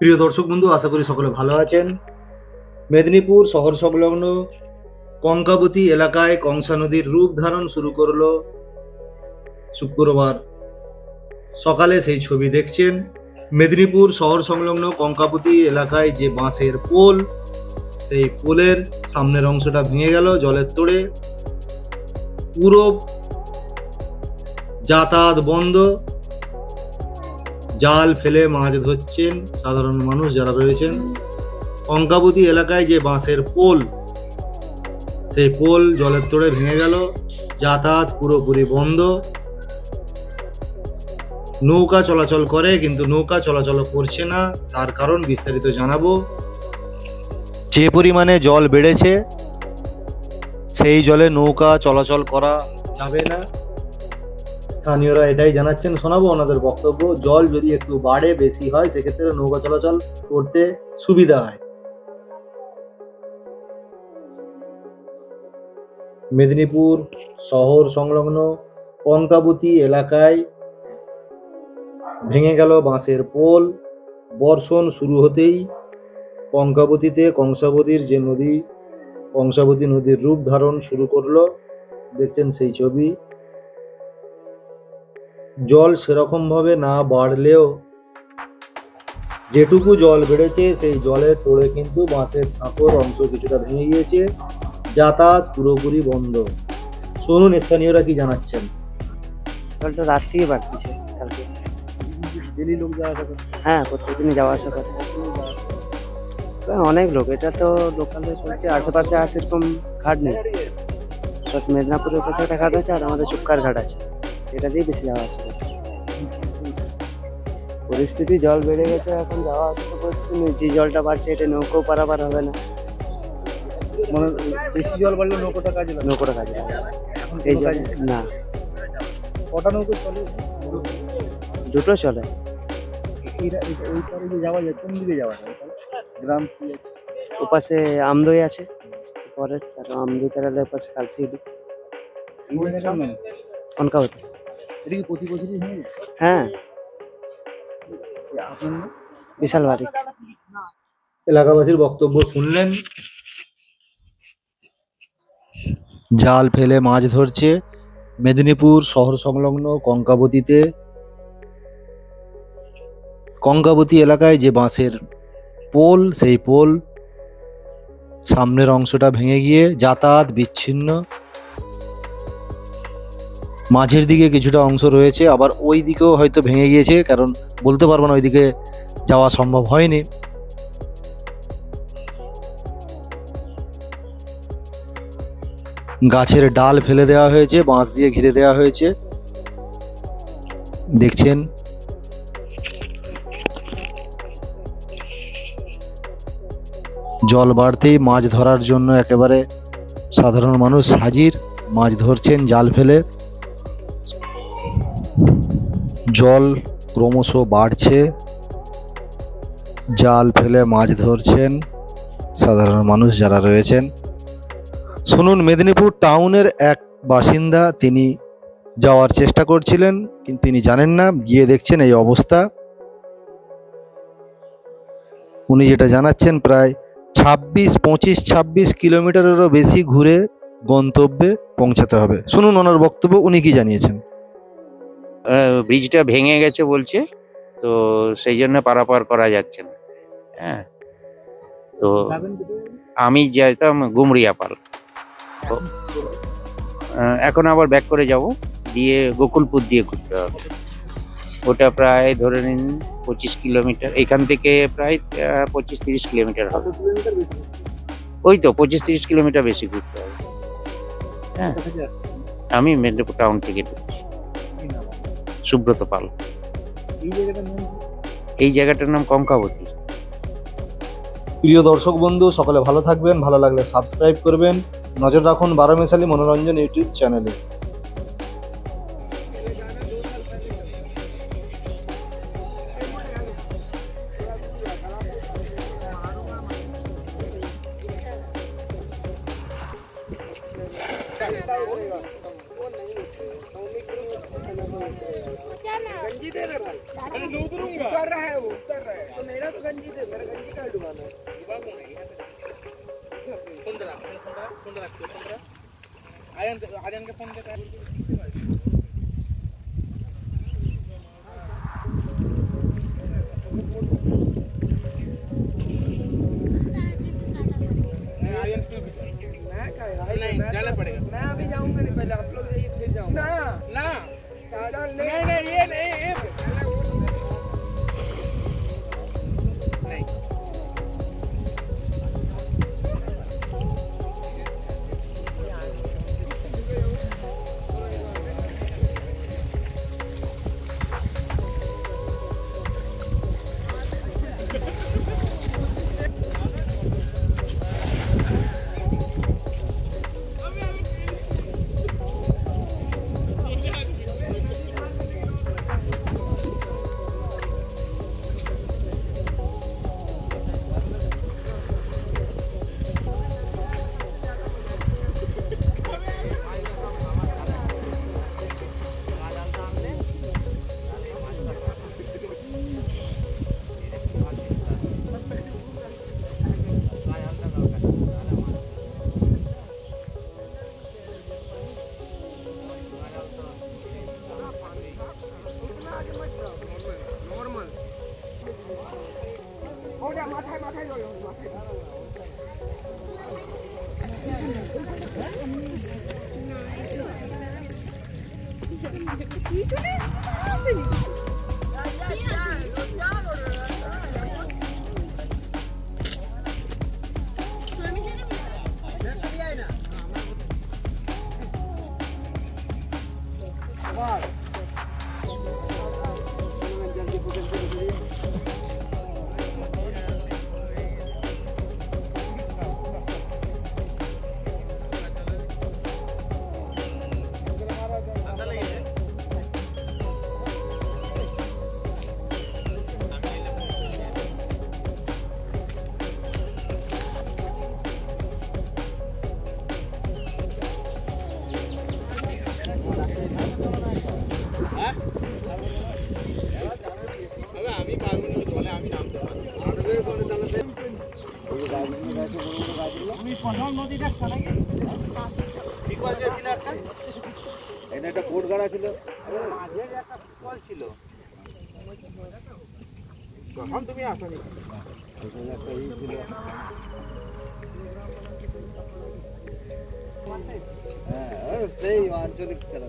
প্রিয় দর্শক বন্ধু, আশা করি সকলে ভালো আছেন। মেদিনীপুর শহর সংলগ্ন কঙ্কাবতী এলাকায় কংসা নদীর রূপ ধারণ শুরু করলো শুক্রবার সকালে। সেই ছবি দেখছেন। মেদিনীপুর শহর সংলগ্ন কঙ্কাবতী এলাকায় যে বাঁশের পোল, সেই পোলের সামনের অংশটা ভেঙে গেল জলের তোড়ে। পুরো যাতায়াত বন্ধ। জাল ফেলে মাছ ধরছেন সাধারণ মানুষ যারা রয়েছেন। কঙ্কাবতী এলাকায় যে বাঁশের পোল, সেই পোল জলের তোড়ে ভেঙে গেল। যাতায়াত পুরোপুরি বন্ধ। নৌকা চলাচল করে, কিন্তু নৌকা চলাচল করছে না। তার কারণ বিস্তারিত জানাবো। যে পরিমাণে জল বেড়েছে, সেই জলে নৌকা চলাচল করা যাবে না। স্থানীয়রা এটাই জানাচ্ছেন, শোনাবো ওনাদের বক্তব্য। জল যদি একটু বাড়ে, বেশি হয়, সেক্ষেত্রে নৌকা চলাচল করতে সুবিধা হয়। মেদিনীপুর শহর সংলগ্ন কঙ্কাবতী এলাকায় ভেঙে গেল বাঁশের পোল। বর্ষণ শুরু হতেই কঙ্কাবতীতে কংসাবতীর যে নদী, কংসাবতী নদীর রূপ ধারণ শুরু করলো। দেখছেন সেই ছবি। জল সেরকম ভাবে না বাড়লেও যেটুকু জল বেড়েছে, সেই জলের তোড়ে কিন্তু বাঁশের সাঁকোর অংশ কিছুটা ভেঙে গিয়েছে। যাতায়াত পুরোপুরি বন্ধ। শুনুন স্থানীয়রা কি জানাচ্ছেন। জলটা রাত থেকে বাড়তেছে কালকে। ডেলি লোক যাওয়া আসা করে? হ্যাঁ, প্রত্যেকদিনই যাওয়া আসা করে। অনেক লোক, এটা তো লোকালে চলছে। আশেপাশে আর সেরকম ঘাট নেই। বাস মেদিনীপুরের পাশে একটা ঘাট আছে, আর আমাদের চুক্কার ঘাট আছে, এটা দিয়ে বেশি যাওয়া আসা করে। পরিস্থিতি জল বেড়ে গেছে, এখন যাওয়া আসা করছে। যে জলটা বাড়ছে, এটা নৌকো পারাপার হবে না। মানে বেশি জল বাড়লে নৌকোটা কাজে লাগে? নৌকোটা কাজে লাগে না। এখন এই কোনো জল কাজে না, কটা নৌকো চলে? দুটো চলে। ওই পারে যে যাওয়া যায়, কোন দিকে যাওয়া যায়? গ্রাম কি আছে? ওপাশে আমদই আছে, পরে তার আমদই পেরালে ওপাশে কালসিডি কনকাবতী। এটা কি প্রতি বছরই ভেঙে যায়? হ্যাঁ, আপনার নাম? বিশাল বাড়ি। এলাকাবাসীর বক্তব্য শুনলেন। জাল ফেলে মাছ ধরছে মেদিনীপুর শহর সংলগ্ন কঙ্কাবতীতে। কঙ্কাবতী এলাকায় যে বাঁশের পোল, সেই পোল সামনের অংশটা ভেঙে গিয়ে যাতায়াত বিচ্ছিন্ন। মাঝের দিকে কিছুটা অংশ রয়েছে, আবার ওই দিকেও হয়তো ভেঙে গিয়েছে, কারণ বলতে পারবো না, ওইদিকে যাওয়া সম্ভব হয়নি। গাছের ডাল ফেলে দেওয়া হয়েছে, বাঁশ দিয়ে ঘিরে দেওয়া হয়েছে। দেখছেন জল বাড়তেই মাছ ধরার জন্য একেবারে সাধারণ মানুষ হাজির। মাছ ধরছেন জাল ফেলে। জল ক্রমশ বাড়ছে, জাল ফেলে মাছ ধরছেন সাধারণ মানুষ যারা রয়েছেন। শুনুন মেদিনীপুর টাউনের এক বাসিন্দা, তিনি যাওয়ার চেষ্টা করছিলেন, কিন্তু তিনি জানেন না, গিয়ে দেখছেন এই অবস্থা। উনি যেটা জানাচ্ছেন, প্রায় 26 কিলোমিটারেরও বেশি ঘুরে গন্তব্যে পৌঁছাতে হবে। শুনুন ওনার বক্তব্য, উনি কি জানিয়েছেন। ব্রিজটা ভেঙে গেছে বলছে, তো সেই জন্য পারাপার করা যাচ্ছে না। হ্যাঁ, তো আমি যেতাম গুমরিয়াপাল, তো এখন আবার ব্যাক করে যাব, দিয়ে গোকুলপুর দিয়ে ঘুরতে হবে। ওটা প্রায় ধরে নিন 25 কিলোমিটার, এখান থেকে প্রায় 25-30 কিলোমিটার হবে। ওই তো 25-30 কিলোমিটার বেশি ঘুরতে হবে। হ্যাঁ, আমি মেদিনীপুর টাউন থেকে ঢুকছি। সুব্রত পাল। এই জায়গাটার নাম কঙ্কাবতী। প্রিয় দর্শক বন্ধু, সকলে ভালো থাকবেন। ভালো লাগলে সাবস্ক্রাইব করবেন। নজর রাখুন বারোমেশালী মনোরঞ্জন ইউটিউব চ্যানেলে। गंजी दे रहा है भाई। अरे नहीं उतरूंगा। उतर रहा है वो, उतर रहा है। तो मेरा तो नहीं जाना पड़ेगा। मैं अभी जाऊंगा नहीं, पहले आप लोग जाइए फिर जाऊंगा। ना ना नहीं नहीं ये नहीं नहीं একটা বোট গাড়া ছিল, কল ছিল তখন তুমি আসনি। একটা ই ছিল। হ্যাঁ সেই আঞ্চলিক খেলা।